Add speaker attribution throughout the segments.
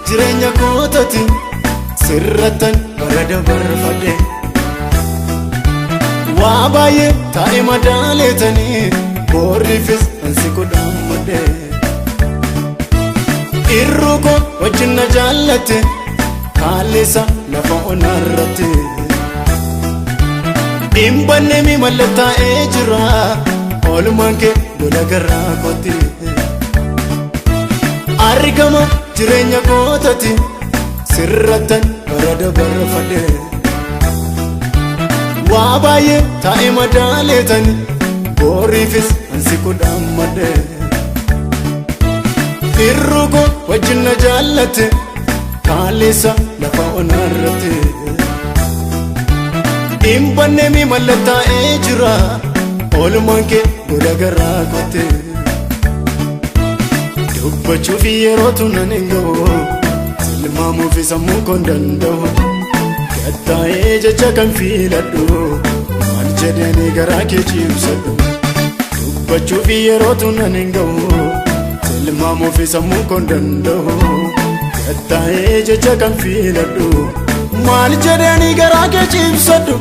Speaker 1: jireenya kootati sirrattan barada barfadhe waa baay'ee taa'e madaaleetanii boorriifis ansi kudhammadhe irruu koo wajjin na jaallatte kaalleessa lafa onarratti dhimbanne mi mallattaa'ee jira oolmaan kee gola garraa kooti argama jireenya kootati sirrattan barada barfadhe waa baay'ee taa'e madaaleetanii boorriifis ansi kudhammadhe irruu koo wajjin na jaallatte kaalleessa lafa onarratti dhimbanne mi mallattaa'ee jira oolmaan kee gola garraa kooti dubbachuuf yerootu nan hin ga'u tilmaamuuf sammuu koon danda'u gattaa'ee jecha kan filadhu maal jedhanii garaa kee ciibsadhu dubbachuuf yerootu nan hin ga'u tilmaamuuf sammuu koon danda'u gattaa'ee jecha kan filadhu maal jedhanii garaa kee ciibsadhu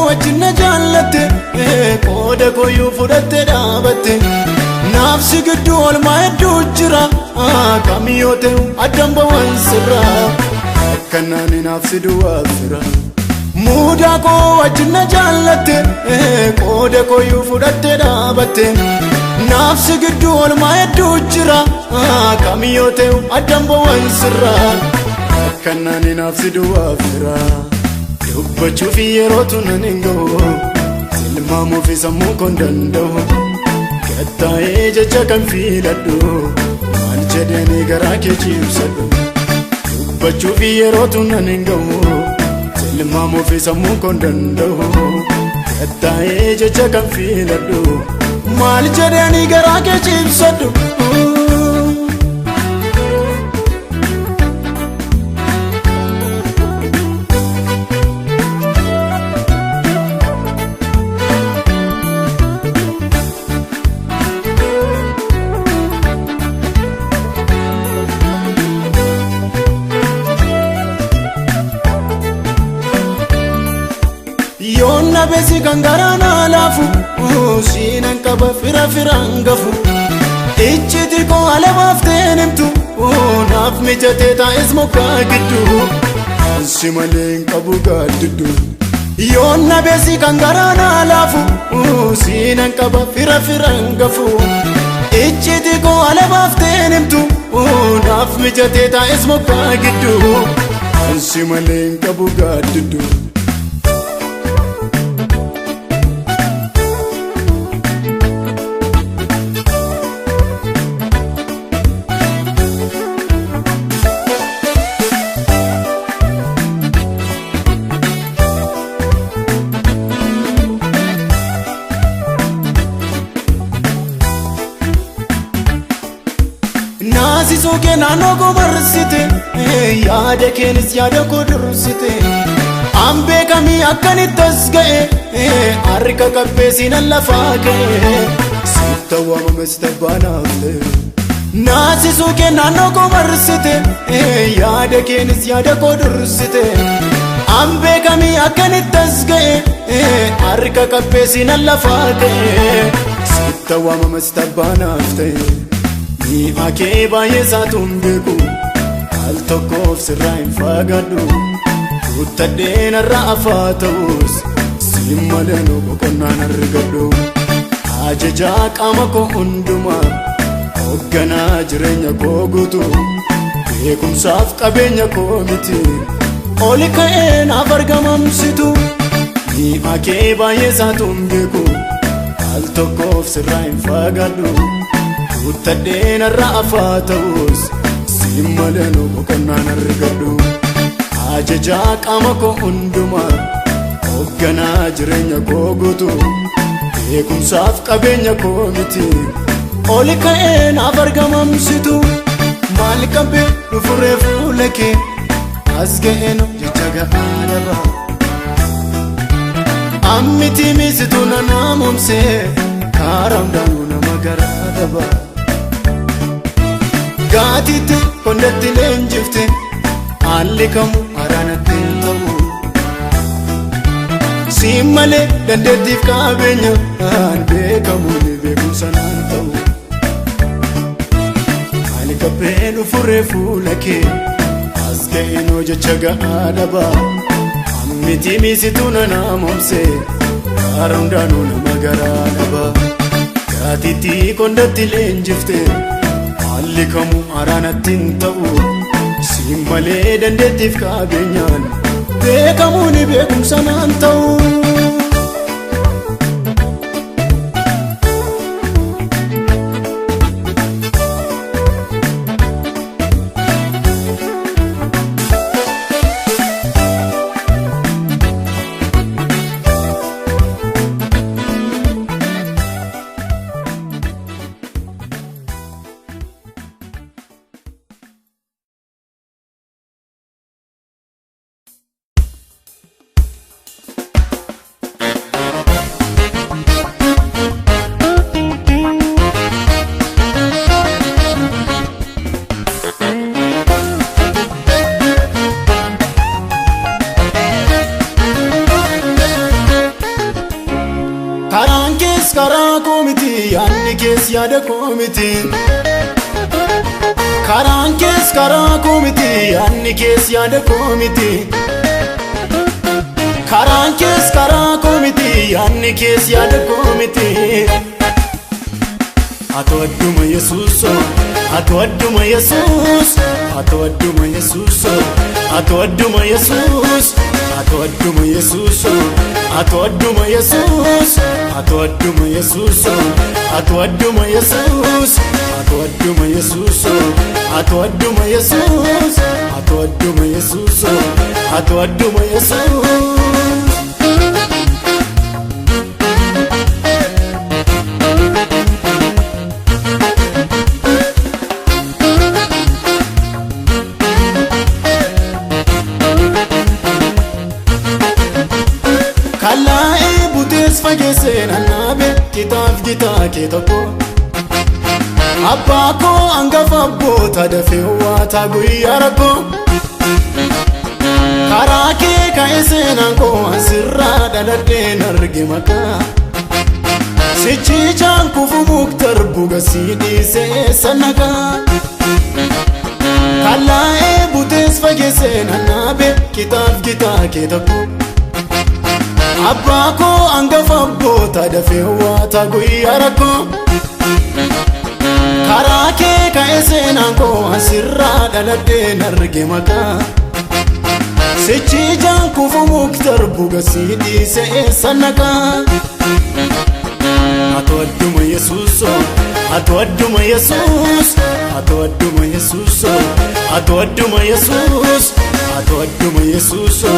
Speaker 1: wajjin na jaallatte qooda koyyuu fudhatte dhaabatte naafsi gidduu oolmaa hedduu jira kamiyyoo ta'u addan ba'wan sirra akkanaan naafsi duwwaaf jira muudaa koo wajjin na jaallatte qooda koyyuu fudhatte dhaabatte naafsi gidduu oolmaa hedduu jira kamiyyoo ta'u addan ba'wan sirra akkanaan naafsi duwwaaf jira dubbachuuf yerootu nan hin ga'u tilmaamuuf sammuu koon danda'u gattaa'ee jecha kan filadhu maal jedhanii garaa kee ciibsadhu dubbachuuf yerootu nan hin ga'u tilmaamuuf sammuu koon danda'u gattaa'ee jecha kan filadhu maal jedhanii garaa kee ciibsadhu yoonna beesi kan garaana laafu siinan qaba fira firaan gafu ijjiti koo alabaaf ta'een himtu naaf mijatee taa'es mokaa gidduu ansi malee hin qabu gaaddiddu yoonna beesi kan garaana laafu siinan qaba fira firaan gafu ijjiti koo alabaaf ta'een himtu naaf mijatee taa'es mokaa gidduu ansi malee hin qabu gaaddiddu naasisuu kee naannoo koo marsite yaada keenis yaada koo dursite an beekamii akkanittas ga'e harka qabbee siinan lafaa ka'e sitta waamame sita baanaaf ta'e naasisuu kee naannoo koo marsite yaada keenis yaada koo dursite an beekamii akkanittas ga'e harka qabbee siinan lafaa ka'e sitta waamame sita baanaaf ta'e mi'a kee baay'ee saatuun beeku al tokkoof sirraa hin fagaadhu kuttadheen irra afaa ta'us siin malee boqonnaan argadhu ajajaa qaama koo hundumaa hoogganaa jireenya koo guutuu beekumsaaf qabeenya koo miti oli ka'ee naaf argamamsitu mi'a kee baay'ee saatuun beeku al tokkoof sirraa hin fagaadhu kuttadheen irra afaa ta'us siin malee boqonnaan argadhu ajajaa qaama koo hundumaa hoogganaa jireenya koo guutuu beekumsaaf qabeenya koo miti oli ka'ee naaf argamamsitu maal qabee dhufuree fuula kee as ga'een jecha ga'aa dhabaa ammiti miisitu na naamomsee karaa hundaanuu nama garaa dhabaa gaatiitti kondatti leenjifte haalli kamuu haraanatti hin ta'u siin malee dandeettiif qabeenya aan beekamu ni beekumsa naan ta'u maal qabee dhufuree fuula kee as ga'een jecha ga'aa dhabaa ammiti miisitu na naamomsee karaa hundaanuu nama garaa dhabaa gaatiitti kondatti leenjifte haalli kamuu haraanatti hin ta'u siin malee dandeettiif qabeenyaan beekamuu ni beekumsa naan ta'u. Karaa komiti yaanni kees yaada komiti karaan kees karaa komiti yaanni kees yaada komiti karaan kees karaa komiti yaanni kees yaada komiti ato adduma Yesuuso ato adduma Yesuus ato adduma Yesuuso ato adduma Yesuus ato adduma Yesuuso ato adduma Yesuus ato adduma Yesuuso ato adduma Yesuus ato adduma Yesuuso ato adduma Yesuus ato adduma Yesuuso ato adduma Yesuus. Kalaa'ee butees fageesseen annaabe kitaaf gitaa kee tokko abbaa koo hangafa abboota dafee waataa guyyaa rakkoo karaa kee ka'ee seenaan koo asirraa dhaladheen arge maqaa sichiichaan kufu muktar buga sii dhiisee sannakaa kalaa'ee butees fageesseen annaabe kitaaf gitaa kee tokko abbaa koo hangafa abboota dafee waataa guyyaa rakkoo karaa kee ka'ee seenaan koo asirraa dhaladheen arge maqaa sichiichaan kufu muktar buga sii dhiisee sannakaa ato adduma Yesuuso ato adduma Yesuus ato adduma Yesuuso ato adduma Yesuus ato adduma Yesuuso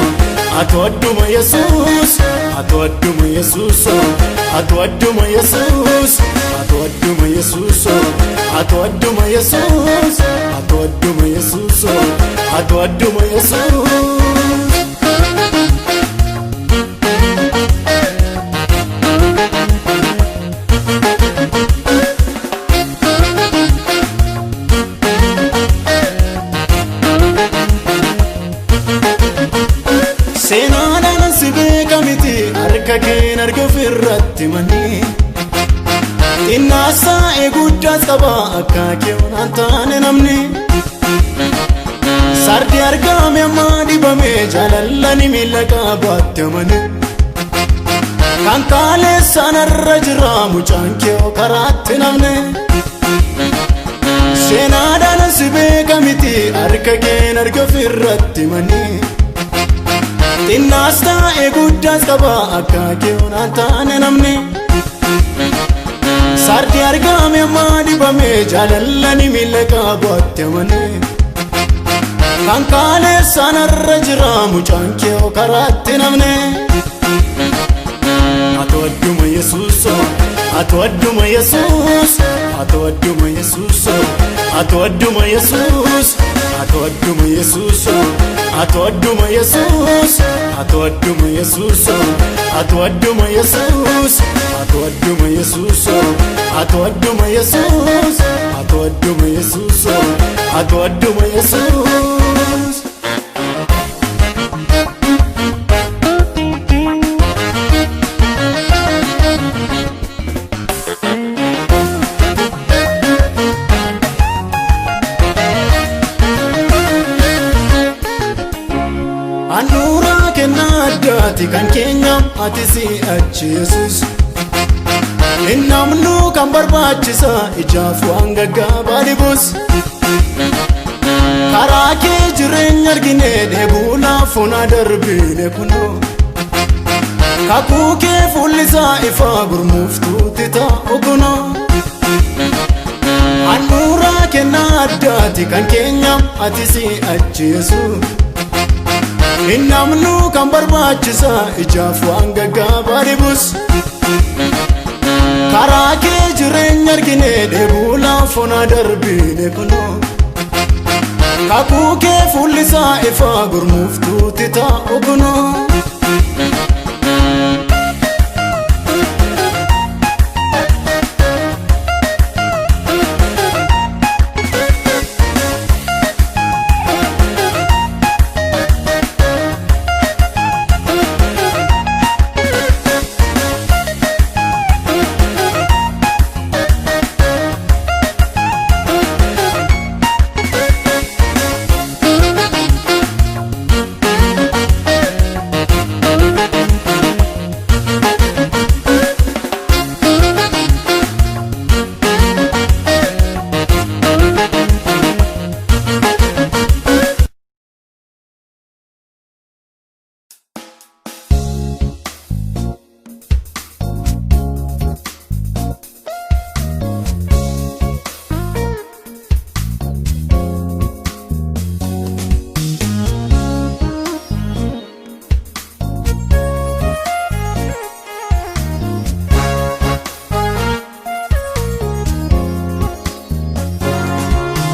Speaker 1: ato adduma Yesuus ato adduma Yesuuso ato adduma Yesuus ato adduma Yesuuso ato adduma Yesuus ato adduma Yesuuso ato adduma Yesuus. Seenaadhaan si beekamiti harka keen arga ofirratti manii xinnaasaa eeguddaas qaba akka keewwan aan taane namni sardi argame ammaa dhibame jaalallani miila qabaatti amane kan kaaleessaan irra jira mucaan keewoo karaatti namne seenaadhaan si beekamiti harka keen arga ofirratti manii xinnaasaa eeguddaas qaba akka keewwan aan taane namni sardi argame ammaa dhibame jaalallani miila qabaatti amane kan kaaleessaan irra jira mucaan keewoo karaatti namne Atoadduma Yesuus, atoadduma Yesuus, atoadduma Yesuus, atoadduma Yesuus, atoadduma Yesuus, atoadduma Yesuus, atoadduma Yesuus, atoadduma Yesuus, atoadduma Yesuus, atoadduma Yesuus, atoadduma Yesuus, atoadduma Yesuus. Anura kenna addaati kan keenya ati si'achi Yesuus. Innamnu kan barbaachisa ijaaf waan gaggaabaa dhibus. Karaa kee jireenya argine dheebuudhaaf ona darbine kunoo. Kakuu kee fuullisaa ifaa gurmuuftuutti ta'u kunoo. Anura kenna addaati kan keenya ati si'achi Yesuus. Innamnu kan barbaachisa ijaaf waan gaggaabaa dhibus. Karaa kee jireenya argine dheebuudhaaf ona darbine kunoo. Kakuu kee fuullisaa ifaa gurmuuftuutti ta'u kunoo.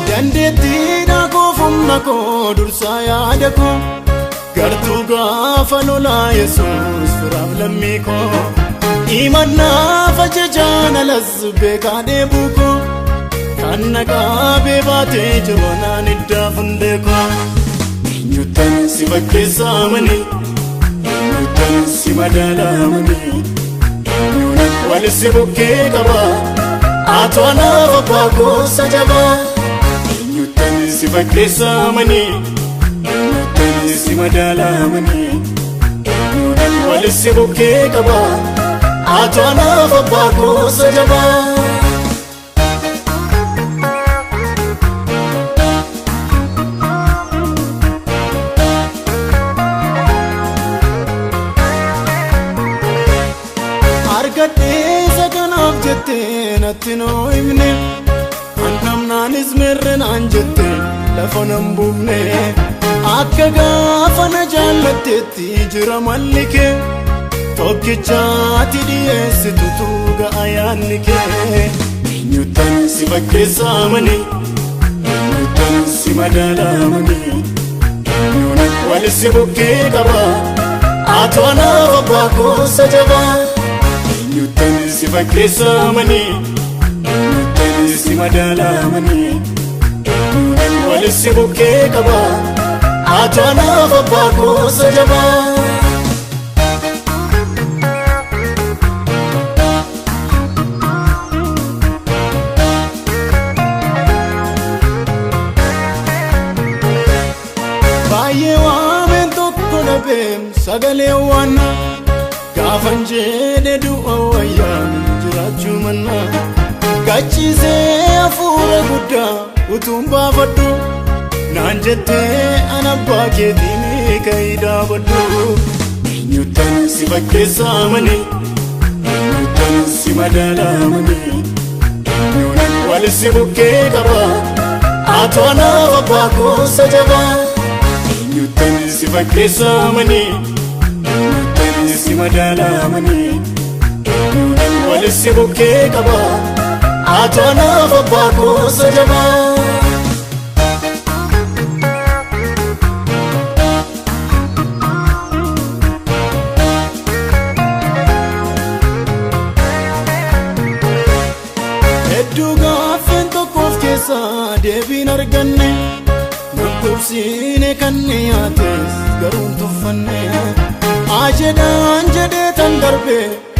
Speaker 1: Dandeettiidha koo humna koo dursaa yaada koo. Gartuu gaafa lolaa Yesuus firaaf lammii koo. Imannaaf ajajaan alas beekaa dheebuu koo. Kan naqaabee baatee jiru naan iddaaf hundee koo. Eenyuutan si fakkeessa amanii, eenyuutan si madaala amanii. Eenyuunan walisi bukkee qaba, atoo anaaf abbaa goosa jabaa. Eenyuutan si fakkeessa amanii, eenyuutan si madaala amanii. Eenyuunan walisi bukkee qaba, atoo anaaf abbaa goosa jabaa. Argadheessa kanaaf jettee natti noo himne. Annamnaanis merrenaan jette lafa nan buufne. Akka gaafa na jaallatteetti jira malli kee. Tokkichaatti dhiyeessitutu ga'a yaadni kee. Eenyuutan si fakkeessa amanii, eenyuutan si madaala amanii. Eenyuunan walisi bukkee qaba, atoo anaaf abbaa goosa jabaa. Eenyuutan si fakkeessa amanii, eenyuutan si madaala amanii. Eenyuunan walisi bukkee qaba, atoo anaaf abbaa goosa jabaa. Baay'ee waameen tokko dhabeem sagalee waanna. Gaafan jedhe du'a wayyaan jiraachuu manna. Gachiisee hafuura guddaa utuun baafadhu. Naan jettee ana abbaa keetiin ka'ii dhaabadhu. Eenyuutan si fakkeessa amanii, eenyuutan si madaala amanii. Eenyuunan walisi bukkee qaba, atoo anaaf abbaa goosa jabaa. Eenyuutan si fakkeessa amanii, eenyuutan si madaalamanii eenyuudhaan walitti bukkee qaba Atonaaf abbaa koosa jabaa Hedduu gaaffeen tokkoof keessa deebiin arganne Dubbsiine kan dhiyaates garuu tuffanne Ajedhaan jedhee tan darbe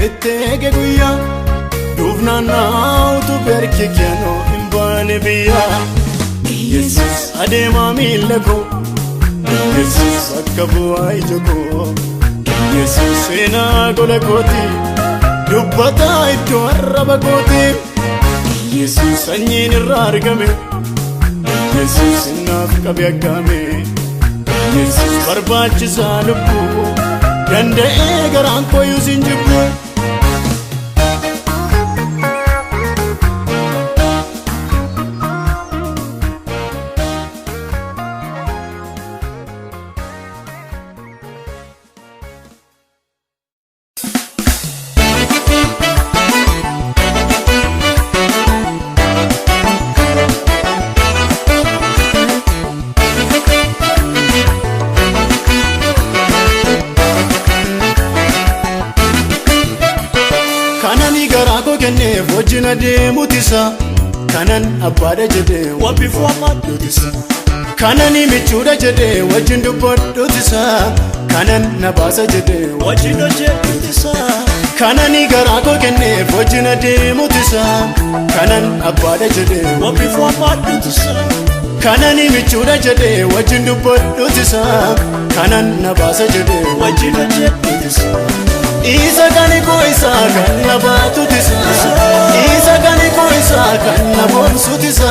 Speaker 1: itti eege guyyaa Duufnaan naawutu berki kennoo hin baane biyyaa Yesus adeemaa miila koo Yesus akka bu'aa ija koo Yesus seenaa gola kooti dubbataa iddoo arraba kooti Yesus sanyiin irraa argame Yesus naaf qabe akkame Yesus barbaachisaa lubbuu danda'ee garaan kooyyuu sin jibbu Wajjin adeemutisa kanan abbaadha jedhee wabbifu ammaadhutisa Kanani michuudha jedhee wajjin dubbadhutisa Kanan nabaasa jedhee wajjin hojjedhutisa Kanani garaa koo kenneef wajjin adeemutisa Kanan abbaadha jedhee wabbifu ammaadhutisa Kanani michuudha jedhee wajjin dubbadhutisa Kanan nabaasa jedhee wajjin hojjedhutisa Isa kani ko isa kan nabatutisa Isa kani ko isa kan nabonsutisa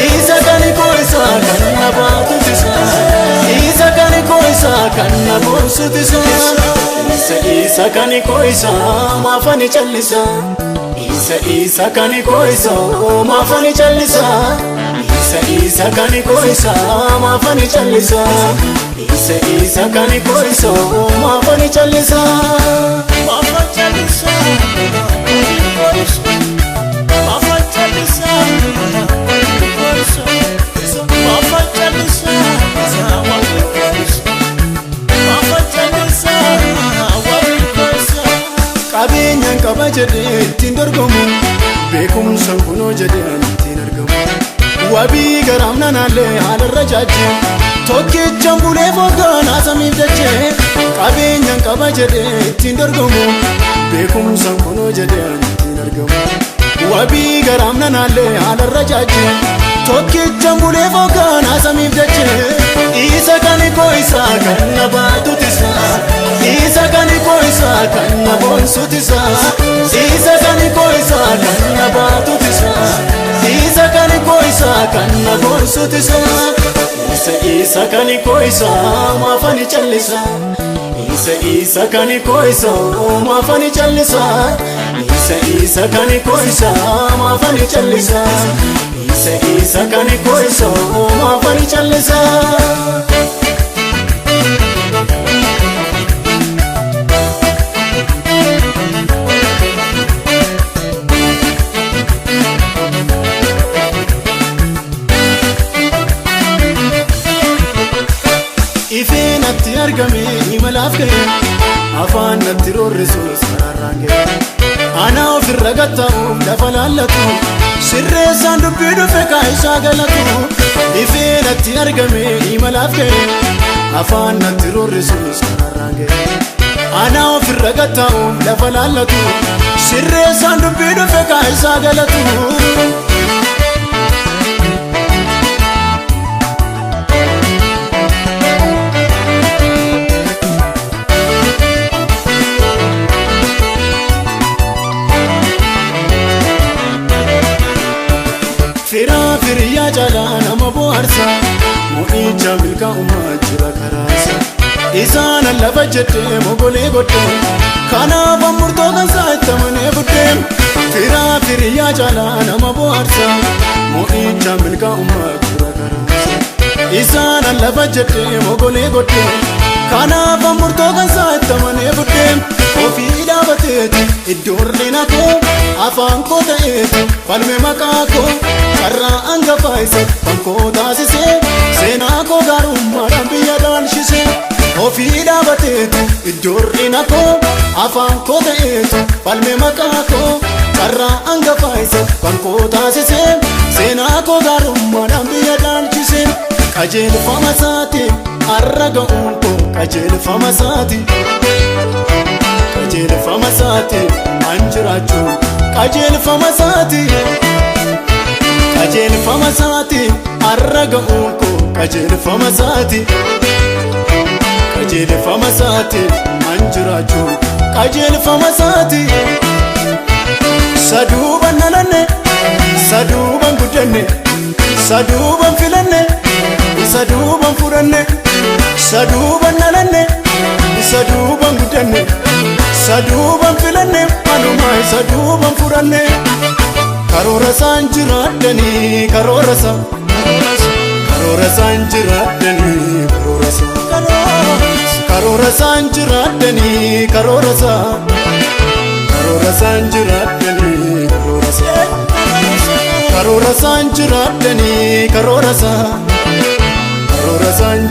Speaker 1: Isa kani ko isa kan nabatutisa Isa kani ko isa kan nabonsutisa Isa kani ko isa maafani challisa Isa kani ko isa maafani challisa Isa kani ko isa maafani challisa Isa kani ko isa maafani challisa Maafani challisa Maafani challisa Maafani challisa Qabeenyaan qaba jedhee ittiin dorgomu beekumsaan kunoo jedhee ittiin argamu Wabii garaam nanaallee haalarra jaajee Tokkichaan bulee foogganaa samiif dachee Qabeenyaan qaba jedhee ittiin dorgomu beekumsaan kunoo jedhee ittiin argamu Wabii garaam nanaallee haalarra jaajee Tokkichaan bulee foogganaa samiif dachee Isa kani ko isa kan nabatutisa Isa kani ko isa kan nabonsutisa Isa kani ko isa kan nabatutisa Isa kani ko isa kan nabonsutisa Isa kani ko isa maafani challisa Isa kani ko isa maafani challisa Isa kani ko isa maafani challisa Isa kani ko isa maafani challisa Ifeen atti argame imalaaf ga'e afaan natti roorrisuus karaarraan ga'e Ana ofirra gatta'uuf lafa laallatu sirreessaan dubbii dhufe kaayisaa galatu Ifeen atti argame imalaaf ga'e afaan natti roorrisuus karaarraan ga'e Ana ofirra gatta'uuf lafa laallatu sirreessaan dubbii dhufe kaayisaa galatu Firiyaa jaalaa nama bohaarsa Mo'icha milkaa uumaa jira karaasa Isaan lafa jedhee mogolee godhee Kanaaf murtoo kan itti amanee buddeen Firiyaa jaalaa nama bohaarsa Mo'icha milkaa uumaa jira karaasa Isaan lafa jedhee mogolee godhee Kanaaf murtoo kan saattamanee buddeem ofii dhaabateeti iddoorri na koo afaan koo ta'eeti falme maqaa koo carraa hangafaa isa kan koo taasisee seenaa koo gaarummaadhaan biyya dhaalchisee ofii dhaabateeti iddoorri na koo afaan koo ta'eeti falme maqaa koo carraa hangafaa isa kan koo taasisee seenaa koo gaarummaadhaan biyya dhaalchisee qajeelfama isaatiin har'a ga'uun koo qajeelfama isaatiin qajeelfama isaatiin an jiraachuu qajeelfama isaatiin qajeelfama isaatiin har'a ga'uun koo qajeelfama isaatiin qajeelfama isaatiin an jiraachuu qajeelfama isaatiin saduuban nalanne saduuban guddanne saduuban filanne saduuban furanne saduuban nalanne saduuban guddanne saduuban filanne anumaa saduuban furanne karoora isaan jiraadhanii karoora isaan jiraadhanii karoora isaan jiraadhanii karoora isaan jiraadhanii karoora isaan jiraadhanii karoora isaan jiraadhanii karoora isaan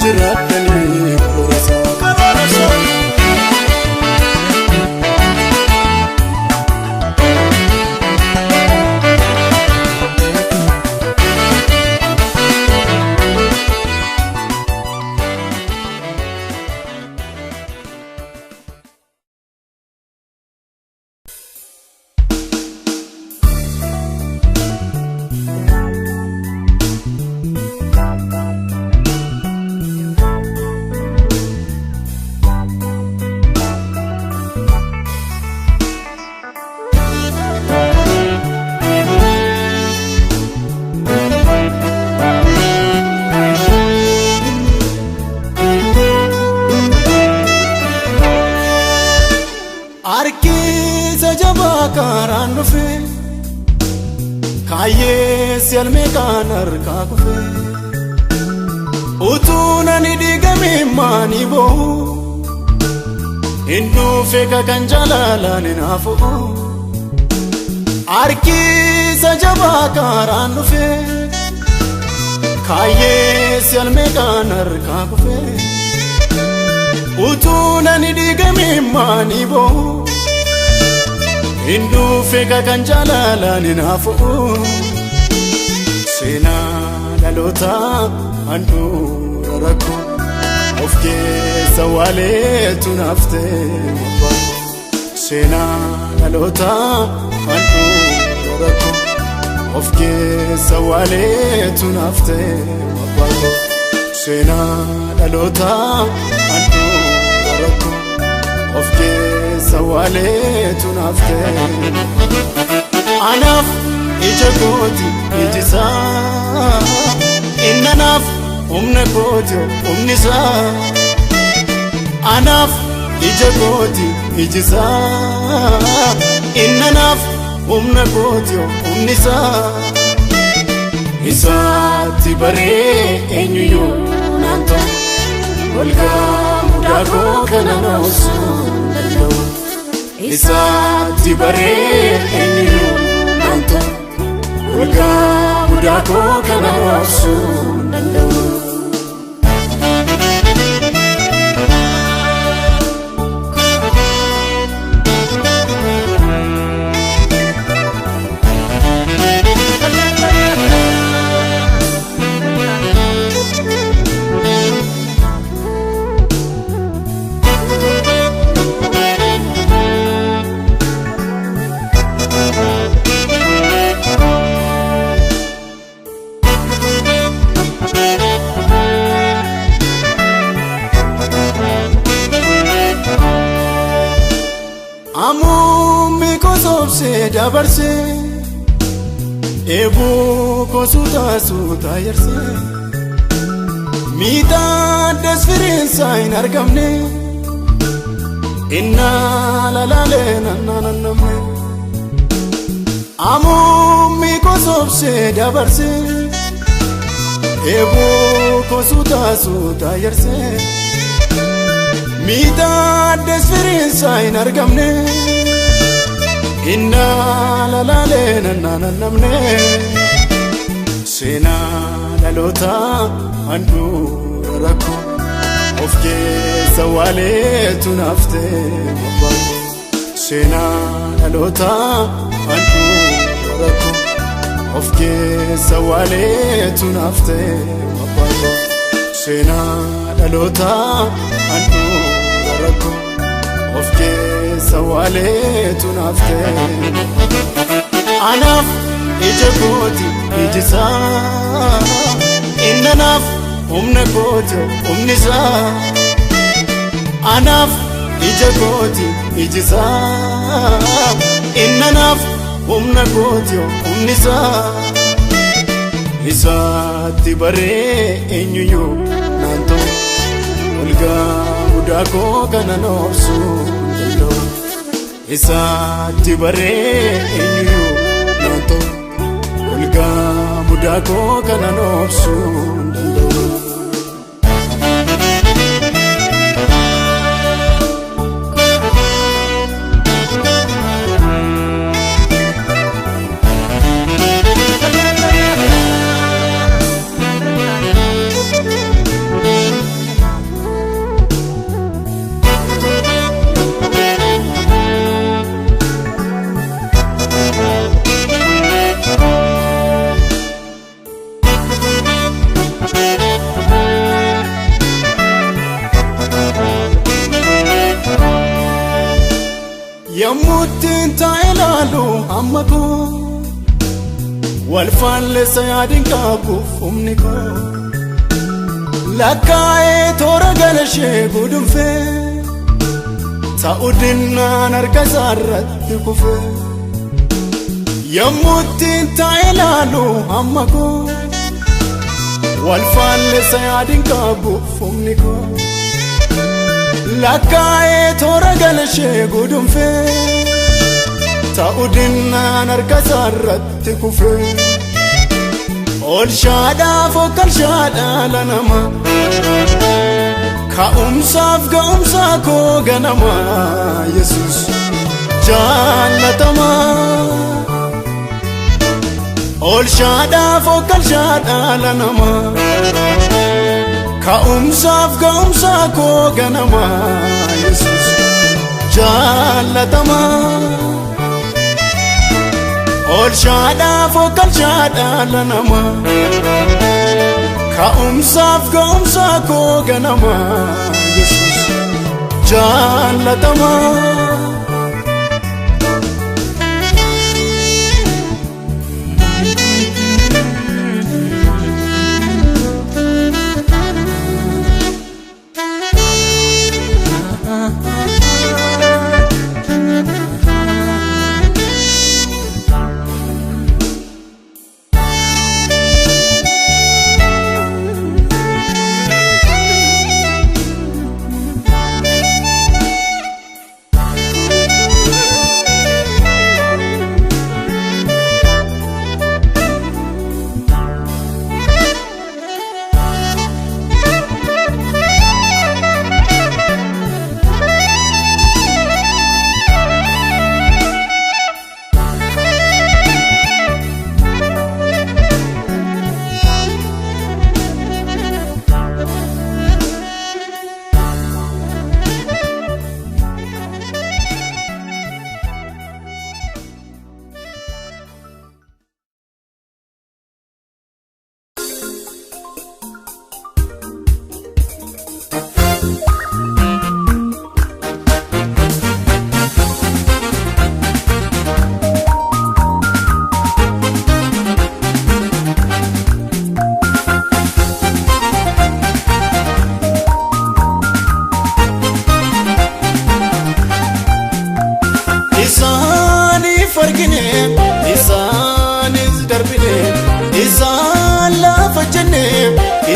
Speaker 1: karaan dhufe kaayyee si'almee kan harkaa kufe utuu nani diigame maanii boo'u hin dhufe kan jaalalaan hin hafu harkiisa jabaa karaan dhufe kaayyee si'almee kan harkaa kufe utuu nani diigame maanii boo'u Indufe kan jalalan inafu Sena lalota andura rako Ofke sawale tunafte Sena lalota andura rako Ofke sawale tunafte Sena lalota andura rako Ofke sawale tunafte Anaf ijagoti ijisa Innanaf koti umnisa Anaf ijagoti ijisa Innanaf koti umnisa Isaati bare enyuyo nanto Olga mudako kananosu Isaati bare enyuyo nanto Olga mudako kananosu Alamuu Mokonan se dabarse Ebu ko suta yerse Mita desfirensa in argamne Inna lalale nananamne Alamuu Mokonan se dabarse Ebu ko suta yerse miidhaa desfiriinsaa hin argamne innaa lalaalee nannamne seenaa dhalootaa handhuura rakkoo of keessa waaleetu naaftee mabbaaqoo seenaa dhalootaa handhuura rakkoo of keessa waaleetu naaftee mabbaaqoo seenaa dhalootaa handhuura rakkoo of keessa waaleetu naaftee anaaf ija kooti iji isaa innanaaf humna kooti humni isaa anaaf ija kooti iji isaa innanaaf humna kooti humni isaa isaatti baree eenyuyyuu naantoo olgaa guddaa koo kana noobsuu danda'u isaatti baree eenyuyyuu naantoo olgaa guddaa koo kana noobsuu danda'u. Yammuutiin taa'elaalu amma koo walfaalleessa yaadin qabuuf humni koo lakkaa'ee toora galashee gudunfee ta'u dinnaan harka isaarratti kufee yammuutiin taa'elaalu amma koo walfaalleessa yaadin qabuuf humni koo lakkaa'ee toora galashee gudunfee ta'u dinnaan harka isaarratti kufee oolshaadhaaf okkalshaadhaa lanama ka'umsaaf ga'umsaa koo ganama Yesuus jaallatama oolshaadhaaf okkalshaadhaa lanama ka'umsaaf ga'umsaa koo ganama Yesuus jaallatama oolshaadhaaf okkalshaadhaa lanama ka'umsaaf ga'umsaa koo ganama Yesuus jaallatama.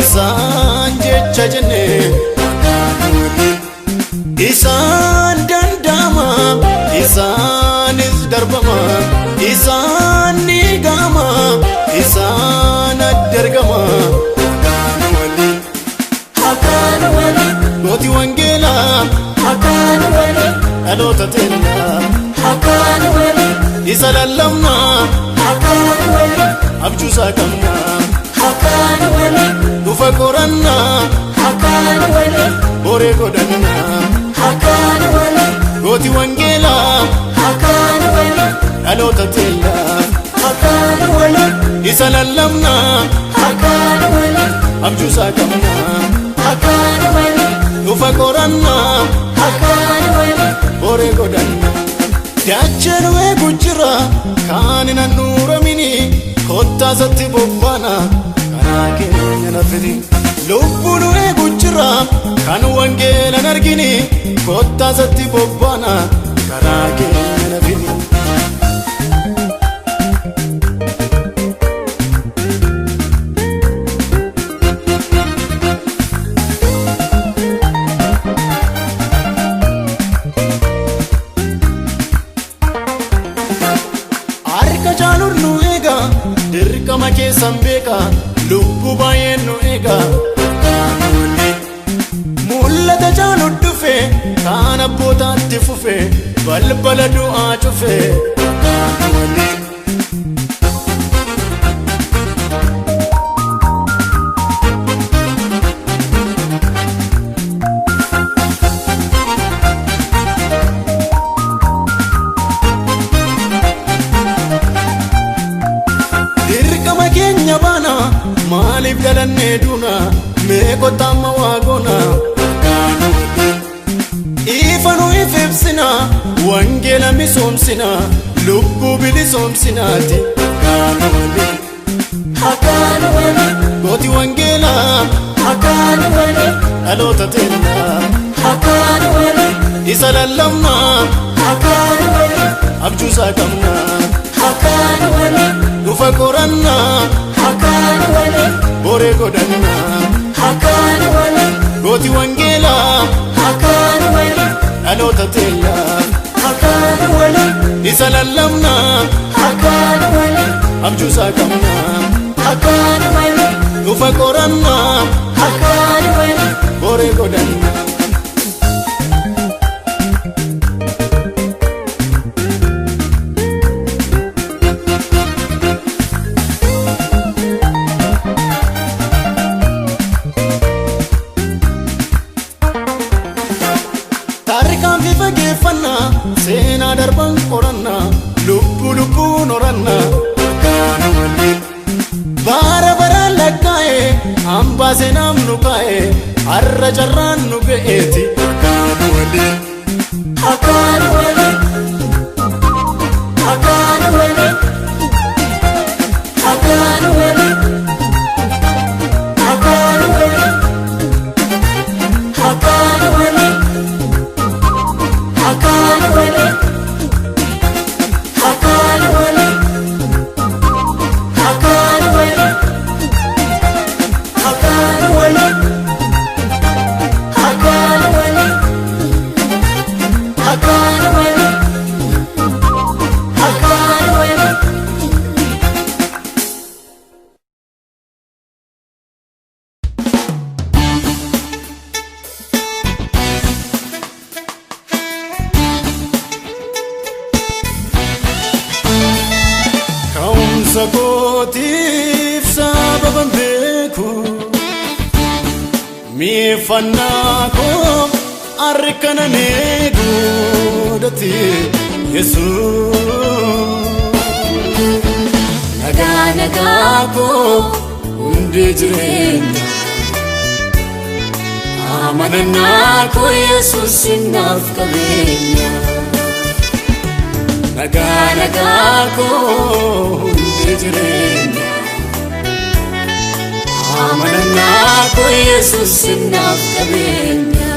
Speaker 1: isaan jecha jenne isaan dandama isaanis darbama isaan nigama isaan addargama hakan wali gooti wangeela dhaloota teenya
Speaker 2: Afaan wali
Speaker 1: isa lallabna
Speaker 2: Afaan wali
Speaker 1: abjuusaa qabna
Speaker 2: Afaan wali
Speaker 1: dhufa qoranna
Speaker 2: Afaan wali
Speaker 1: boree godhanna
Speaker 2: Afaan wali
Speaker 1: gooti wangeelaa
Speaker 2: Afaan wali
Speaker 1: dhaloota teenya
Speaker 2: Afaan wali
Speaker 1: isa lallabna
Speaker 2: Afaan wali
Speaker 1: abjuusaa qabna
Speaker 2: Afaan wali
Speaker 1: dhufa qoranna
Speaker 2: Afaan wali
Speaker 1: boree godhanna dacheen weegu jira kaan hin handhuuramini kottaasatti bobbaana karaa keenya nafini lubbuun weegu jira kan wangeelan argini kottaasatti bobbaana karaa keenya nafini dirqama keessan beeka lubbuu baay'een nu eega mul'ata jaalu dhufe kaan abbootaatti fufe balbala du'aa cufe maaliif galannee duuna meeqotaamma waagoona ifa nu ifibsina wangeela misoomsina lubbuu bilisoomsinaati
Speaker 2: Afaan wali
Speaker 1: gooti wangeela
Speaker 2: Afaan wali
Speaker 1: dhaloota teenya
Speaker 2: Afaan wali
Speaker 1: isa lallabna
Speaker 2: Afaan wali
Speaker 1: abjuusaa qabna
Speaker 2: Afaan wali
Speaker 1: dhufa qoranna
Speaker 2: Afaan wali
Speaker 1: boree godhanna
Speaker 2: Afaan wali
Speaker 1: gooti wangeelaa
Speaker 2: Afaan wali
Speaker 1: dhaloota teenya
Speaker 2: Afaan wali
Speaker 1: isa lallabna
Speaker 2: Afaan wali
Speaker 1: abjuusaa qabna
Speaker 2: Afaan wali
Speaker 1: dhufa qoranna
Speaker 2: Afaan wali
Speaker 1: boree godhanna seenaa darban qoranna lubbuun horanna bara baraan lakkaa'e hambaa seenaam nu kaa'e har'a carraan nu ga'eeti
Speaker 2: Afaan wali Afaan wali Afaan wali Afaan wali Afaan wali Afaan wali Afaan wali Afaan wali Afaan wali Afaan wali Afaan wali Afaan wali
Speaker 1: ka'umsa kootiif sababan beeku mi'eeffannaa koo harkana neeguudhati Yesuus nagaa nagaa koo hundee jireenya amanannaa koo Yesuus sinnaaf qabeenya nagaa nagaa koo hundee jireenya amanannaa koo Yesuus sinnaaf qabeenya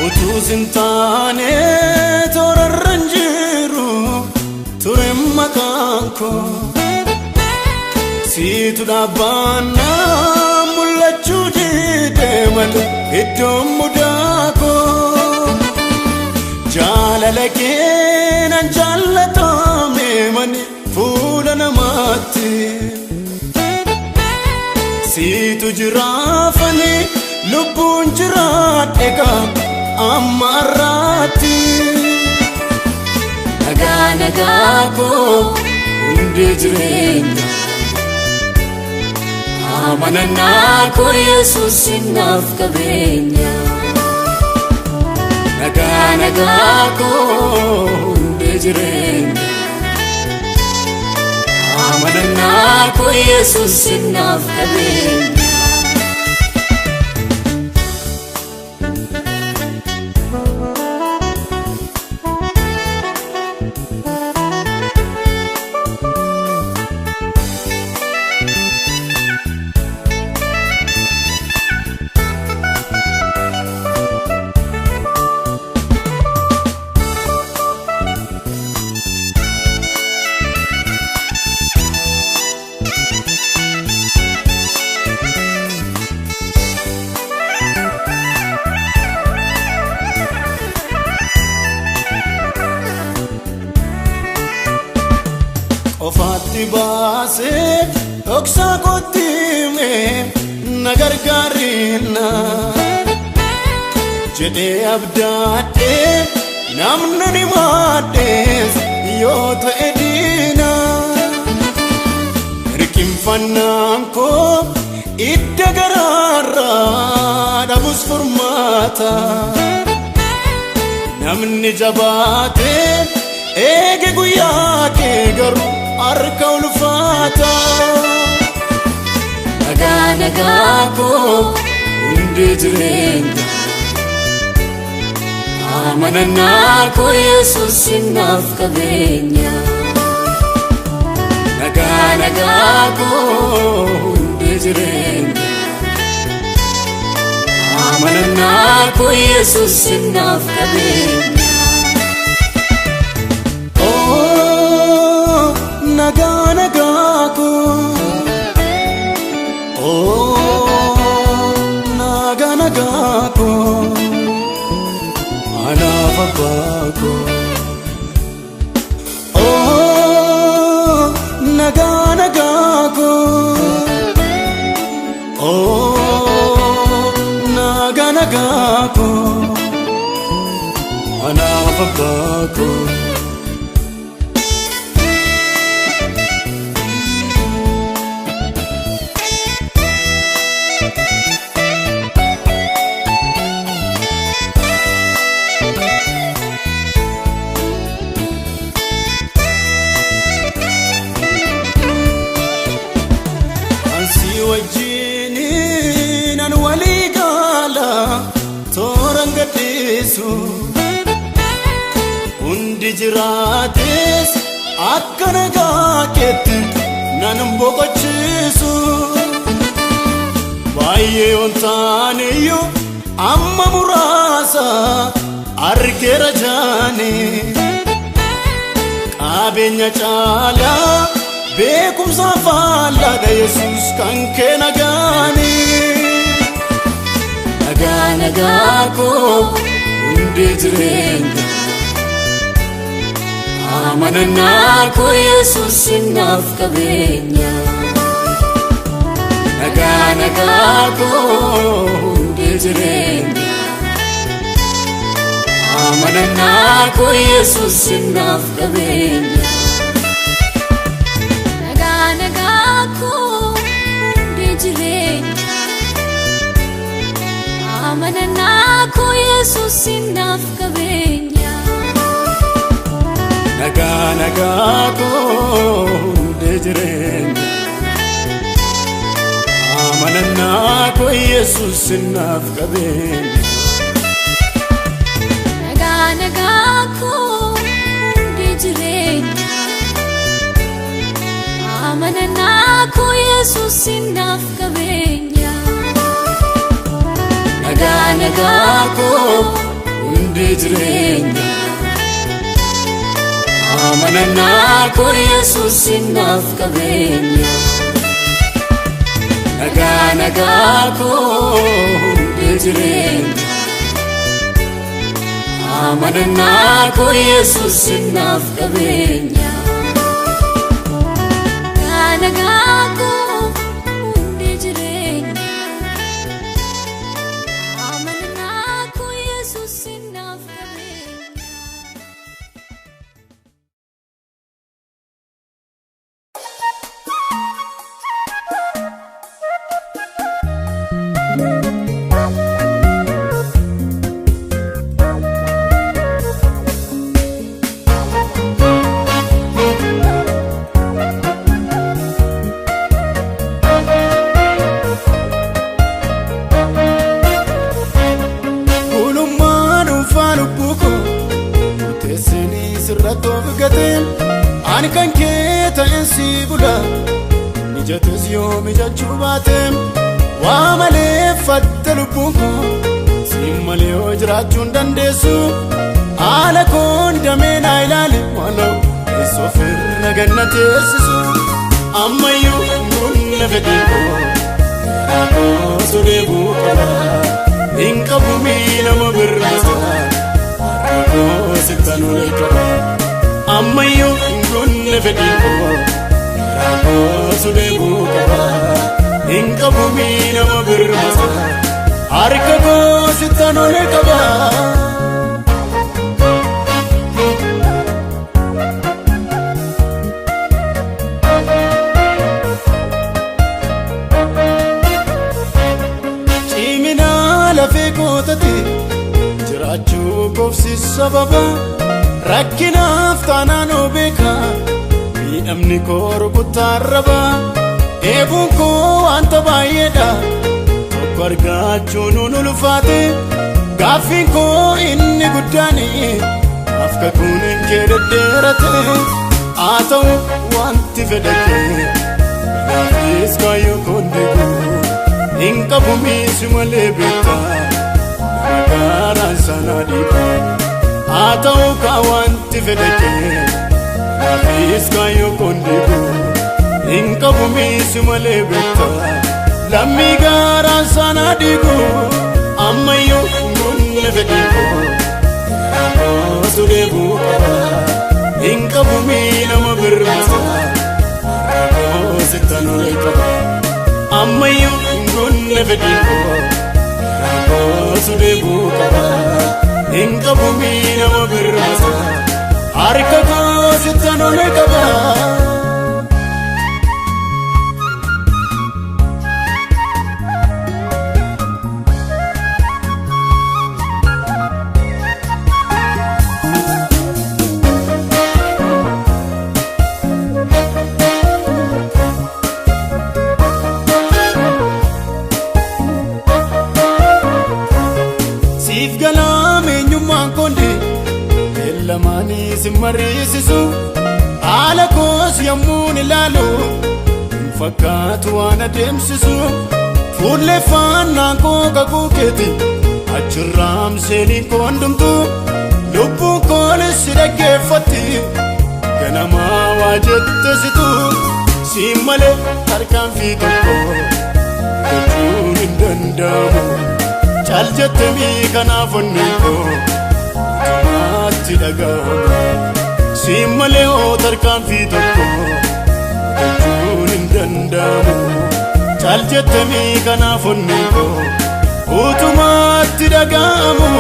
Speaker 1: utuu sintaane torarran jiru ture maqaan koo siitu dhaabbannaa mul'achuu malee iddoon mudaa koo jaalala kee nan jaallatame malee fuula namaatti siitu jiraafanii lubbuun jiraadhe amma irraatti
Speaker 2: nagaa koo hundee jireenya amanannaa koo Yesuus naaf qabeenya nagaa koo hundee jireenya amanannaa koo Yesuus naaf qabeenya
Speaker 1: ofaatti baasee dhoksaa kootti himee na gargaarina jedhee abdaadhee namni ni maadhees yoo ta'e diina hirkinfannaan koo idda garaarraa dhabus furmaata namni jabaatee eege guyyaa kee garuu harka ulfaata
Speaker 2: nagaa koo hundee jireenya amanannaa koo Yesuus naaf qabeenya nagaa koo hundee jireenya amanannaa koo Yesuus naaf qabeenya
Speaker 1: nagaa koo nagaa koo anaaf abbaa koo nagaa koo nagaa koo anaaf abbaa koo wajjiniin walii gaala tooran gadhiisu hundi jiraates akka nagaa keetti nan boqochiisu baay'ee yoon taaniyyuu amma muraasa argeera jaani qabeenya caalaa beekumsa faallaa Yesuus kan kee nagaani
Speaker 2: nagaa koo hundee jireenya amanannaa koo Yesuus naaf qabeenya nagaa koo hundee jireenya amanannaa koo Yesuus naaf qabeenya amanannaa koo Yesuus naaf qabeenya
Speaker 1: nagaa koo hundee jireenya amanannaa koo Yesuus naaf qabeenya
Speaker 2: nagaa koo hundee jireenya amanannaa koo Yesuus naaf qabeenya nagaa koo hundee jireenya amanannaa koo Yesuus naaf qabeenya nagaa koo jireenya. Amanannaa koo Yesuus naaf qabeenya. Nagaa koo hundee jireenya. Amanannaa koo Yesuus naaf qabeenya.
Speaker 1: Ani kan kee ta'een si bula mijatus yoo mijachuu baatem waa malee fatte lubbuun koo si malee yoo jiraachuu hin dandeessu haala koon damee naa ilaali waanoo eessoo firra ganna teessisu ammayyuu humna fedhii koo garaa koo sodeebuu qaba hin qabu miilama birrata harka koo sittan ol qaba ammayyuu hunna fedhii koo garaa koo sodeebuu qaba hin qabu miilama birrata harka koo sittan ol qaba. Ciminaa lafee kootatti jiraachuu koofsi sababa rakkinaaf taanaan obeeka miidhamni koo rukuttaa raba eebuun koo wanta baay'eedha tokko argachuun nu ulfaate gaaffiin koo inni guddaani afka kun hin kee deddeerate haa ta'u wanti fedha kee gaaffiis kaayyoo koon deegu hin qabu miisi malee beektaa nama gaaraan sanaa dhiibaa haa ta'u kaa wanti fedha kee gaaffiis kaayyoo koon deegu hin qabu miisi malee beektaa lammii gaaraan sanaa dhiigu ammayyuu humna fedhii koo garaa koo sodeebuu qaba hin qabu miilama birrata harka koo sittan ol qaba ammayyuu humna fedhii koo garaa koo sodeebuu qaba hin qabu miilama birrata harka koo sittan ol qaba. Siif galaame nyummaan koonde elamaanii si mariisisu haala koos yommuun ilaalu hin fakkaatu waan adeemsisu fuulleeffannaan koo kakuu keeti achirraam seenii koo hundumtu lubbuun koonis si dhaggeeffatti ganamaa waa jettesitu siin malee tarkaanfii tokko gochuun hin danda'amu. Chal jettemii kanaaf onni koo utumaatti dhaga'ama siin malee oo tarkaanfii tokko gochuun hin danda'amu. Chal jettemii kanaaf onni koo utumaatti dhaga'amu.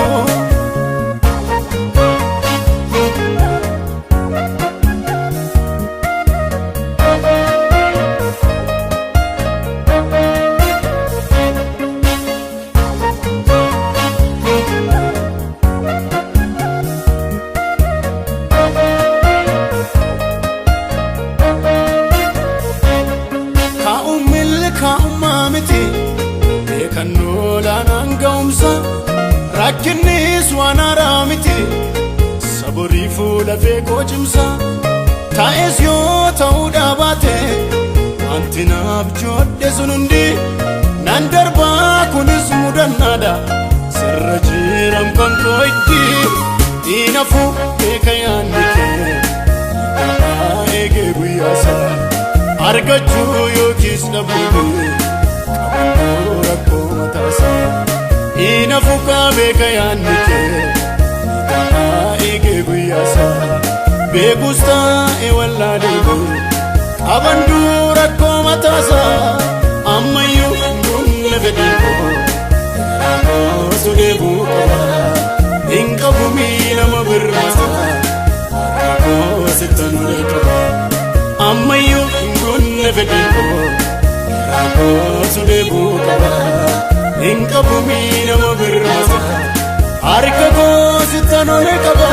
Speaker 1: Rakkinnis waan haaraa miti saborii fuula feekoo cimsa taa'es yoo ta'uudha baate wanti naaf joodhe sun hundi nan darbaa kunis mudannaadha sirra jiram kan koo itti dhiinafu beeka yaanni kee hiikaa eegee guyyaasaa argachuu yookiis dhabuu qabannoo rakkoo mataasaa ina fuka beka yaannike taa eege guyyaasa beekusta ewallaadeebu abanduu rakkoo mataasa ammayyuu hundumne fedhiikoo rakkoo sudeebuu qaba hin qabu miilama birmaasa rakkoo sittanuree qaba ammayyuu hundumne fedhiikoo rakkoo sudeebuu qaba hin qabu miilama birmaasa harka koo sittanuree qaba.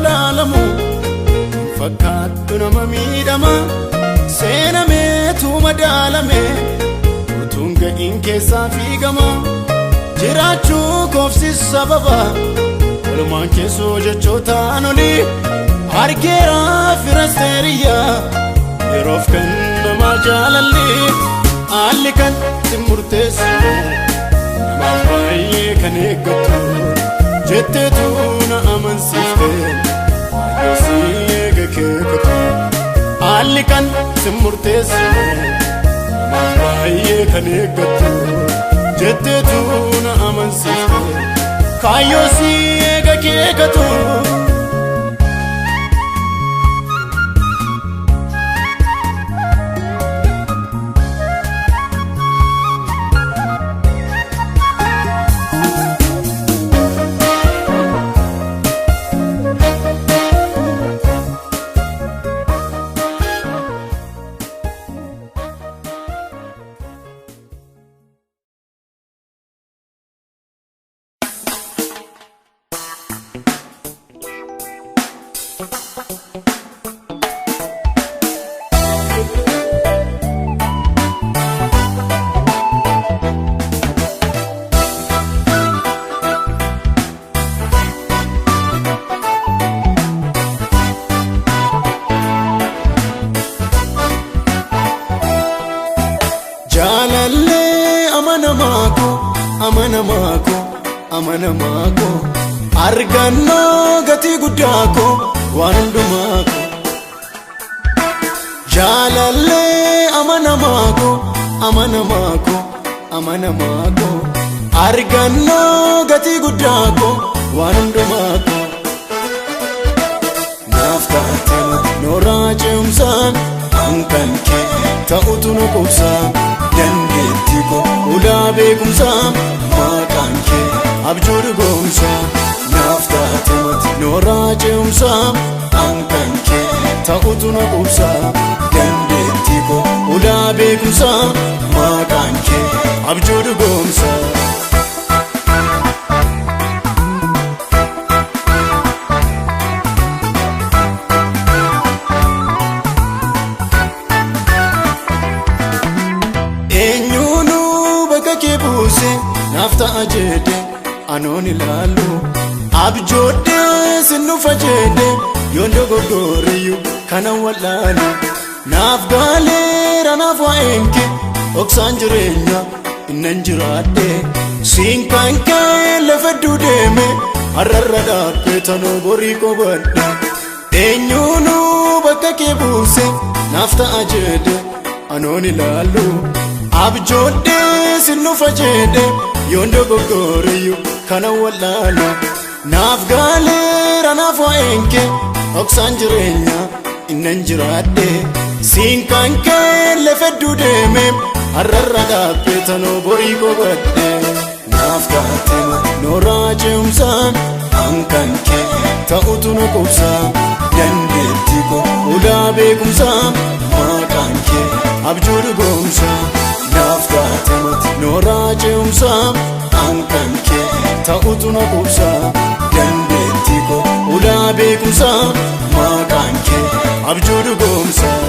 Speaker 1: Alamuu fakkaattu nama miidhama seenameetu madaalame utuun ga'iin keessaa fiigama jiraachuu koofsis sababa walumaan keessoo jechootaan olii argeera firasteeriyyaa yeroof kan namaa jaalalli haalli kan si murteessu namaaf baay'ee kan eeggattu jetteetu na amansiifte si eega keekatu haalli kan si murteessu namaaf baay'ee kan eeggattu jetteetu na amansiifte kaayyoo si eega keekatu. Amanamaako argannoo gatii guddaako waan hundumaako jaalallee amanamaako argannoo gatii guddaako waan hundumaako naaf taatema nooraa ce'umsaan hankan kee ta'utu nu qubsaa dandeettii koo ulaa beekumsaa maqaan kee abjuu dhugoomsaa naaf taatema nooraa ce'umsaa hankan kee ta'utu nu qubsaa dandeettii koo ulaa beekumsaa maqaan kee abjuu dhugoomsaa. Naaf ta'a jedhe anoon ilaalu abjoodhe sinnufa jedhe yoon dogoggoreyyu kana wallaalu naaf gaaleera naaf waa'eenke dhoksaan jireenya innan jiraadhe siin kan kee lafedduu deeme har'arra dhaabbee tanoo borii qobadhe eenyuunuu bakka kee buuse naaf ta'a jedhe anoon ilaalu abjoodhe sinnufa jedhe yoon dogoggoreyyu kana wallaalu naaf gaaleera naaf waa'eenke dhoksaan jireenya innan jiraadhe siin kan kee lafedduu deeme har'arra dhaabbee tanoo borii qobadhe naaf taatema nooraa ce'umsaan hankan kee ta'utu nu qubsaa dandeettii koo ulaa beekumsaa maqaan kee abjuu dhugoomsaa naaf taatema nooraa ce'umsaa hankan kee ta'utu nu qubsaa dandeettii koo ulaa beekumsaa maqaan kee abjuu dhugoomsaa.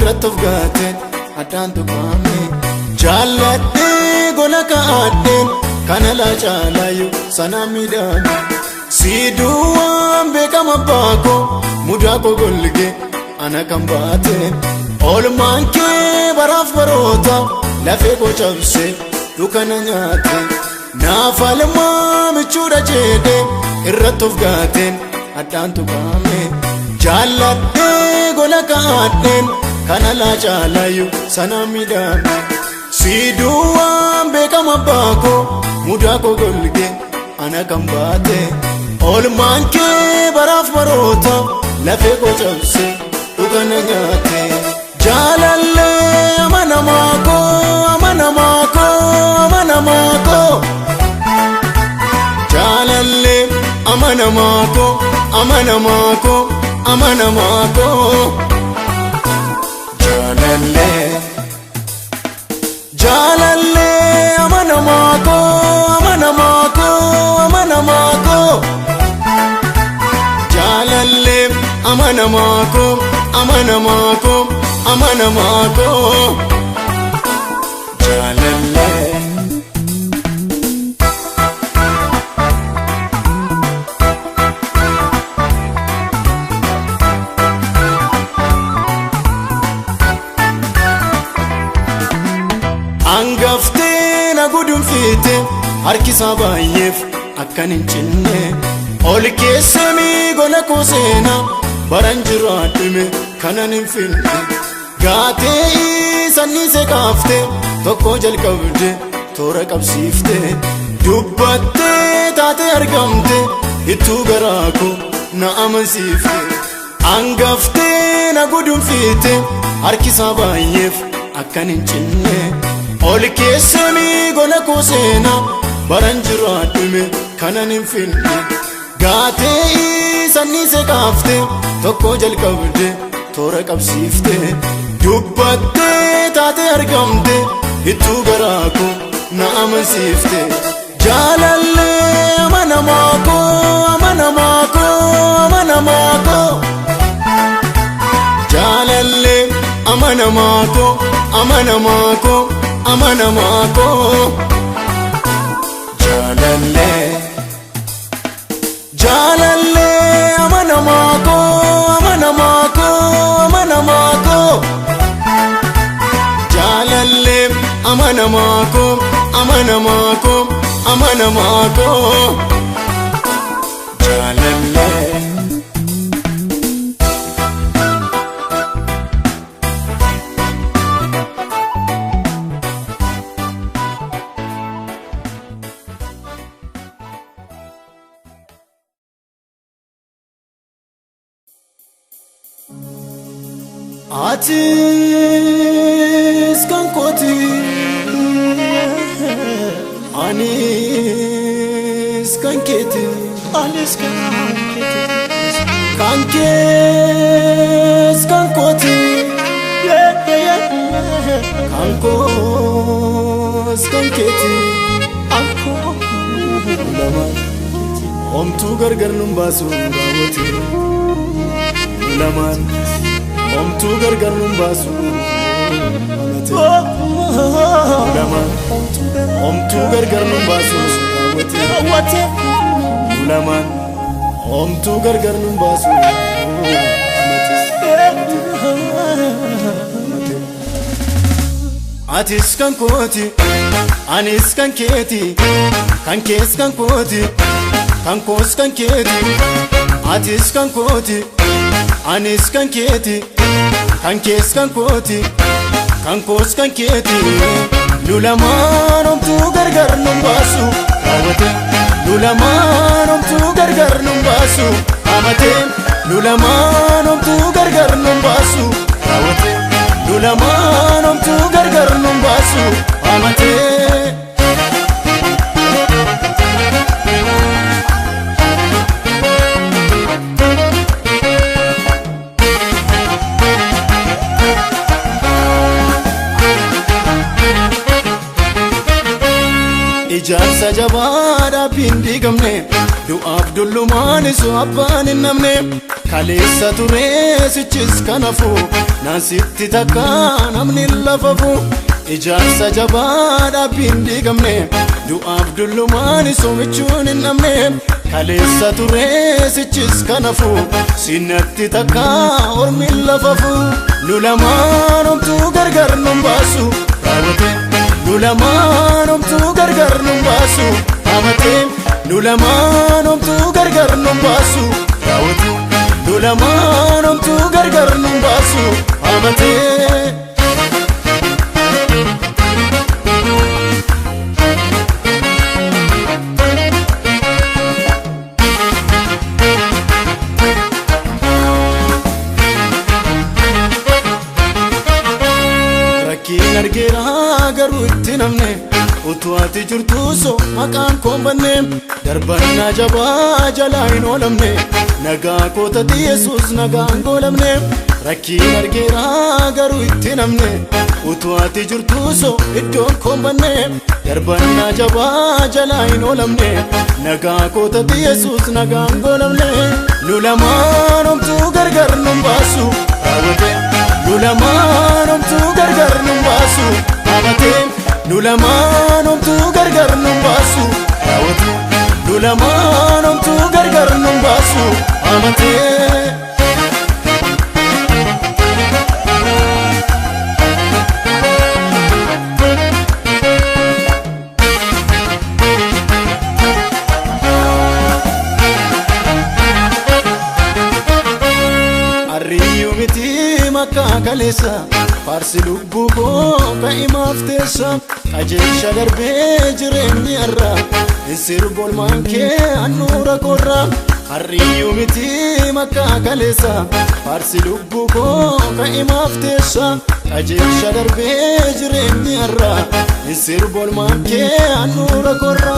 Speaker 1: irratti of gaateen addaan tuqaame jaalladhee gola kaa'adheen kana laa caalaayyuu sanaan miidhame siiduuwwan beekama baako mudaa koo golgee ana kan baateen oolmaan kee baraaf baroota lafee koo cabsee dukana nyaate naaf almaa michuudha jedhee irratti of gaateen addaan tuqaame jaalladhee gola kaa'adheen kana laa caalaayyuu sanaan miidhame siiduuwwan beekama baako mudaa koo golgee ana kan baate oolmaan kee baraaf baroota lafee koo cabsee dukana nyaate jaalallee amanamaa koo amanamaa koo amanamaa koo jaalallee amanamaa koo amanamaa koo amanamaa koo jaalallee jaalallee amanamaa koo amanamaa koo amanamaa koo jaalallee amanamaa koo amanamaa koo amanamaa koo jaalallee angaftee na gudunfiite harkisaa baay'eef akkan hin cinne ol keessamii gola koo seenaa baran jiraadhime kanan hin finne gaatee sanniisee kaaftee tokko jalqabde toora qabsiifte dubbattee taatee argamte ittuu garaa koo na amansiifte angaftee na gudunfiite harkisaa baay'eef akkan hin cinne ol keessamii gola koo seenaa baran jiraadhime kanan hin finne gaatee sanniisee kaaftee tokko jalqabde toora qabsiifte dubbattee taatee argamte ittuu garaa koo na amansiifte jaalallee amanamaa koo amanamaa koo amanamaa koo jaalallee amanamaa koo amanamaa koo amanamaa koo jaalallee jaalallee amanamaa koo amanamaa koo amanamaa koo jaalallee amanamaa koo amanamaa koo amanamaa koo jaalallee atis kan kooti anis kan keeti anis kan kees kan kooti kan koos kan keeti lamaan homtuu gargar nun baasu raawwate lamaan homtuu gargar nun baasu lamaan homtuu gargar nun baasu raawwate lamaan homtuu gargar nun baasu atis kan kooti anis kan keeti kan kees kan kooti kan koos kan keeti atis kan kooti anis kan keeti kan kees kan kooti kan koos kan keeti lulamaan homtuu gargar nun baasu raawwate lulamaan homtuu gargar nun baasu amate lulamaan homtuu gargar nun baasu raawwate lulamaan homtuu gargar nun baasu amate ijaarsa jabaadhaaf hin diigamne du'aaf dullumaanis abbaan hin namne kaleessa ture sichis kanafu naasitti takka namni lafafu ijaarsa jabaa dhaabbiin diigamne du'aaf dullumaan isumichuun hin dhabne kaleessa ture sichis kanafu sinatti takka ormi lafafu nu lamaan homtuu gargar nun baasu raawwate nu lamaan homtuu gargar nun baasu raawwate nu lamaan homtuu gargar nun baasu raawwate nu lamaan homtuu gargar nun baasu raawwate argeera garuu itti namne utuu ati jirtu so maqaan koon banne darbannaa jabaa jalaa hin oolamne nagaa kootati Yesuus nagaan goolamne rakkiin argeera garuu itti namne utuu ati jirtu so iddoon koon banne darbannaa jabaa jalaa hin oolamne nagaa kootati Yesuus nagaan goolamne nu lamaan homtuu gargar nun baasu raawwate nu lamaan homtuu gargar nun baasu raawwate nu lamaan homtuu gargar nun baasu raawwate nu lamaan homtuu gargar nun baasu raawwate kaleessa faarsi lubbuu koo ka'imaaf teessa qajeelcha darbee jireenyi irra sirbu olmaan kee handhuura koorra harriyyuu miti makkaa kaleessa faarsi lubbuu koo ka'imaaf teessa qajeelcha darbee jireenyi irra sirbu olmaan kee handhuura koorra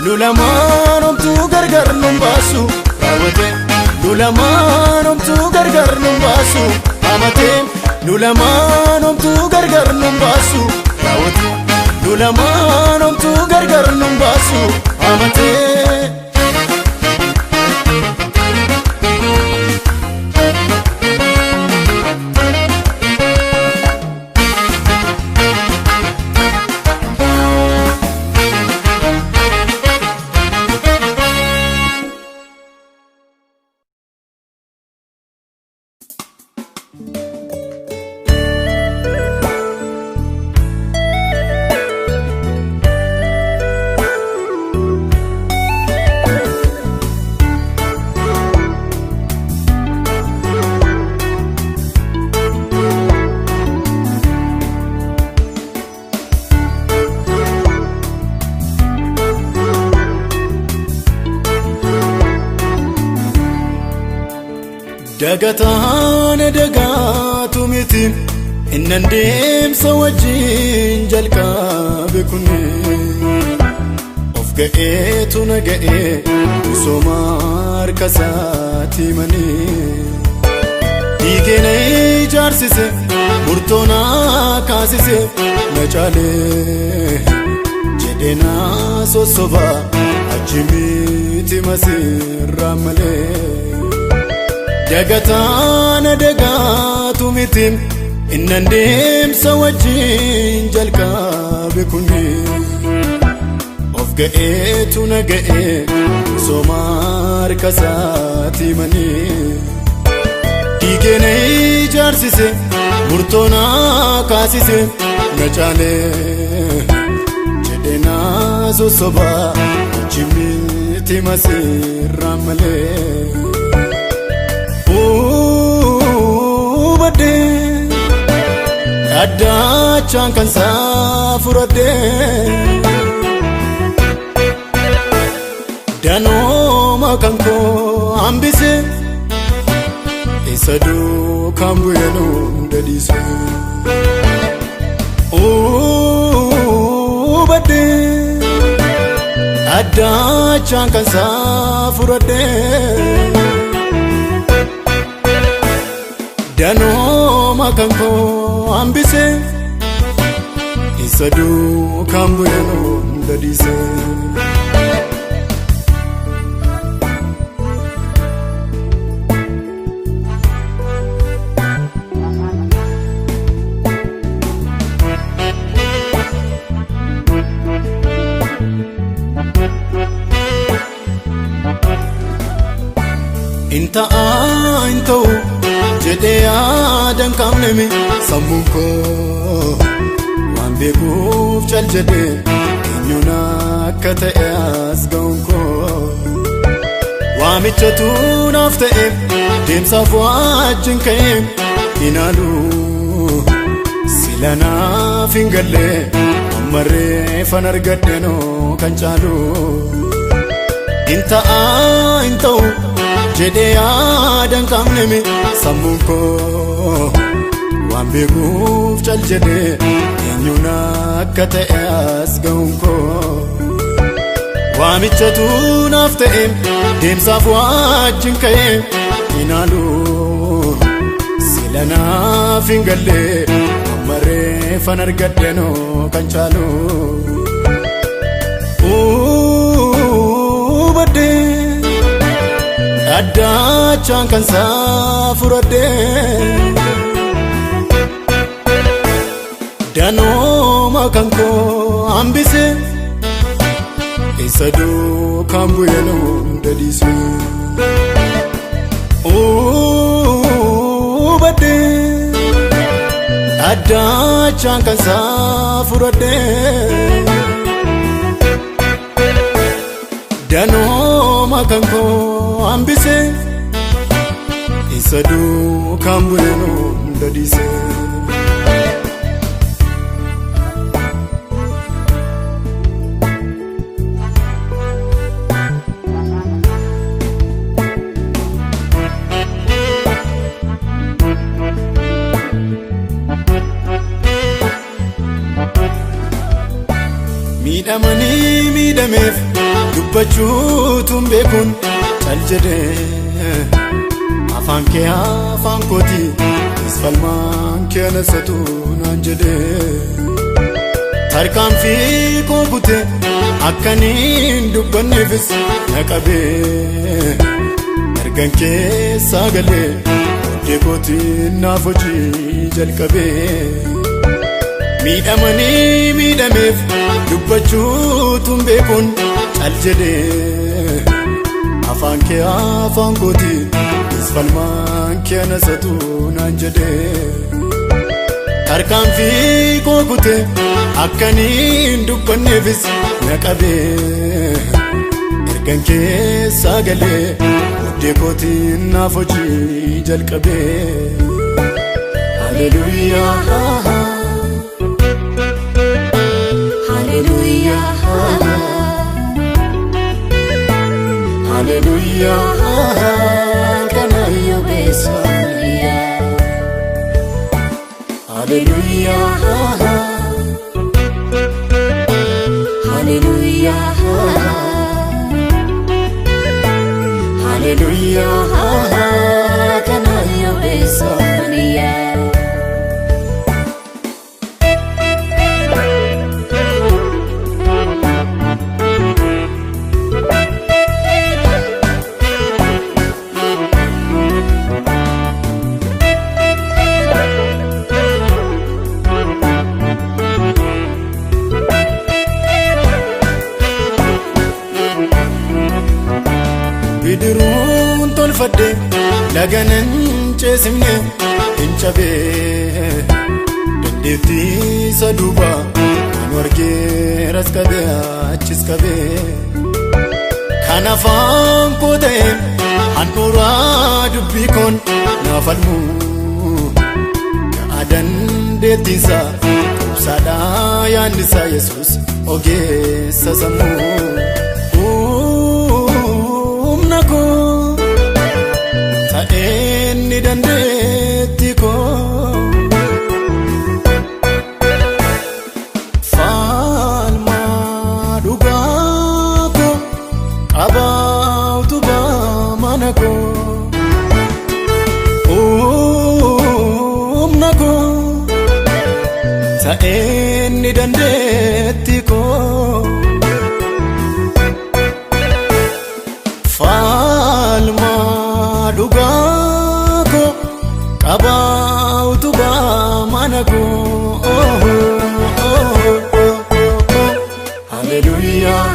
Speaker 1: nu lamaan homtuu gargar nun baasu raawwate nu lamaan homtuu gargar nun baasu raawwate nu lamaan homtuu gargar nun baasu raawwate nu lamaan homtuu gargar nun baasu raawwate dagataan dagaatu miti innan deemsa wajjin jalqabe kunne of ga'eetu na ga'ee misooma harka isaati manii dhiigee na ijaarsise murtoo na kaasise na caalee jedhee na sossoba achi miti masirraa malee dagataan dagaatu miti innan deemsa wajjin jalqabe kunne of ga'eetu na ga'ee misooma harka isaati manii dhiigee na ijaarsise murtoo na kaasise na caalee jedhee na sossoba achi miti masirraa malee badde addachaan kan isaa furadde danooma kan koo hambise isa duukaan bu'eenu dadhiise badde addachaan kan isaa furadde danooma kan koo hambise isa duukaan bu'eenu dadhiise ta'an ta'u jedhee yaadan qabnemi sammuun koo waan beekuuf cal jedhee eenyuun akka ta'e as ga'uun koo waamichatu naaf ta'eef deemsaaf wajjin ka'eef inaalu sila naaf hin galle ammarreeffan argadhenoo kan caalu in ta'u jedhee yaadan qabnemi sammuun koo waan beekuuf cal jedhee eenyuun akka ta'e as ga'uun koo waamichatu naaf ta'eef deemsaaf wajjin ka'eef inaalu sila naaf hin galle ammarreeffan argadhenoo kan caalu baddee addachaan kan saafuradhee danooma kan koo hambisee isa duukaan bu'eenuu dadhiisee baddee addachaan kan saafuradhee danooma kan koo hambisee isa duukaan bu'eenuu dadhiisee miidhamanii miidhameef dubbachuutuun beekuun cal jedhee afaan kee afaan kooti isfalmaan kee nasatu naan jedhee tarkaanfii koo kutee akkaniin dubbanneefis na qabee ergan keessaa galee oddee kootiin naaf hojii jalqabee miidhamanii miidhameef dubbachuutuun beekuun cal jedhee afaan kee afaan kooti isfalmaan kee nasatu naan jedhee tarkaanfii koo kutee akkaniin dubbanneefis na qabee ergan keessaa galee oddee kootiin naaf hojii jalqabee haleluuyaa haleluuyaa haleluuyaa kanayyo beesaniyaa haleluuyaa haleluuyaa haleluuyaa kanayyo beesaniyaa bidiruun tolfadhe laganan ceesifne hin cabee dandeettii isa duuba kan wargee ras qabee achis qabee kan afaan koo ta'e handhuuraa dubbii koon naaf falmu yaada dandeettiinsa qubsaadhaa yaannisaa Yesuus ogeessa sammuu ta'eenni dandeetti koo falmaa dhugaa koo qabaa utubaa mana koo humna koo ta'eenni dandeetti koo falmaa dhugaa koo qabaa utubaa mana koo haleluuyaa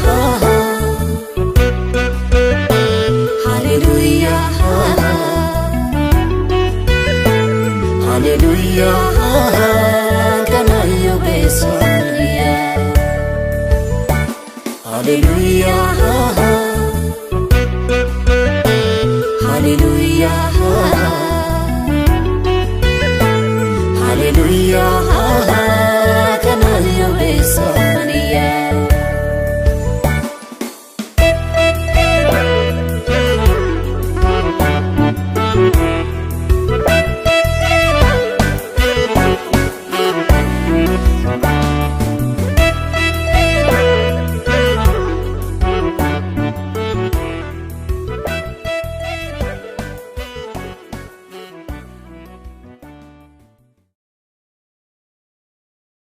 Speaker 1: haleluuyaa haleluuyaa.